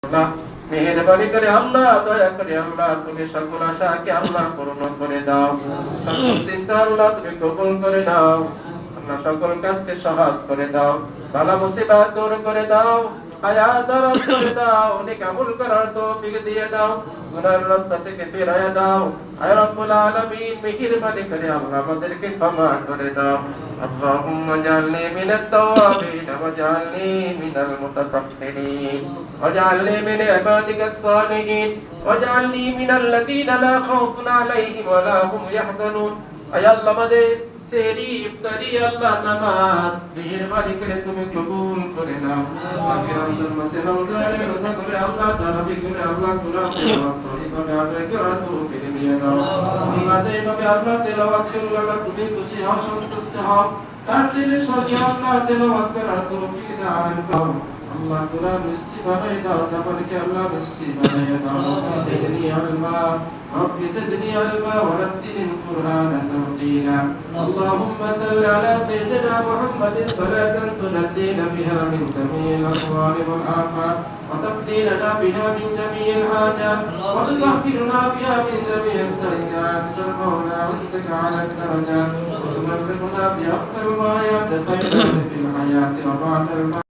আল্লাহ মেহেরবানি করে আল্লাহ দয়া করে আল্লাহ তুমি সকল আশাকে আল্লাহ পূর্ণ করে দাও, সকল চিন্তা আল্লাহ তুমি কবুল করে দাও, আল্লাহ সকল কাজকে সহজ করে দাও, বালা মুসিবত দূর করে দাও, হায়াত দারাজ করে দাও, নেক আমল করার তৌফিক দিয়ে দাও, গুনার রাস্তা থেকে ফিরিয়ে দাও। আয় রব্বুল আলামিন মেহেরবানি করে আল্লাহ আমাদেরকে ক্ষমা করে দাও। আল্লাহুম্মা জাআলনি মিনাত তাওয়াবিন ওয়াজআলনি মিনাল মুতাতাহহিরিন ওয়াজআলনি মিন ইবাদিকাস সালিহিন ওয়াজআলনি মিনাল্লাযীনা লা খাউফুন আলাইহিম ওয়া লা হুম ইয়াহজানুন। আয় আল্লাহ আমাদের সেহরি ইফতারি আল্লাহ নামাজ মেহেরবানি করে তুমি কবুল করে নাও। আখির রমজান মাসে রমজানের রোজা করে আল্লাহ তারাবি করে আল্লাহ কোরআন তেলাওয়াত সহিভাবে আদায় করার তৌফিক দিয়ে দাও। আল্লাহ যেভাবে আল্লাহ তেলাওয়াত করলে আল্লাহ তুমি খুশি হও, সন্তুষ্ট হও, তার চেয়ে সঙ্গে আল্লাহ তেলাওয়াত করার তৌফিক দান করো। আল্লাহ কোরআন মিষ্টি বানাই দাও, জবানকে আল্লাহ মিষ্টি বানাই দাও। জিদনি ইলমা رب زدني علما ورتل القرآن ترتيلا. اللهم صل على سيدنا محمد صلاة تنجينا بها من جميع الأهوال والآفات وتقضي لنا بها من جميع الحاجات وتطهرنا بها من جميع السيئات ترفعنا عندك على الدرجات وتبلغنا بأقصى الغايات خيرا في الحياة وبعد الموت.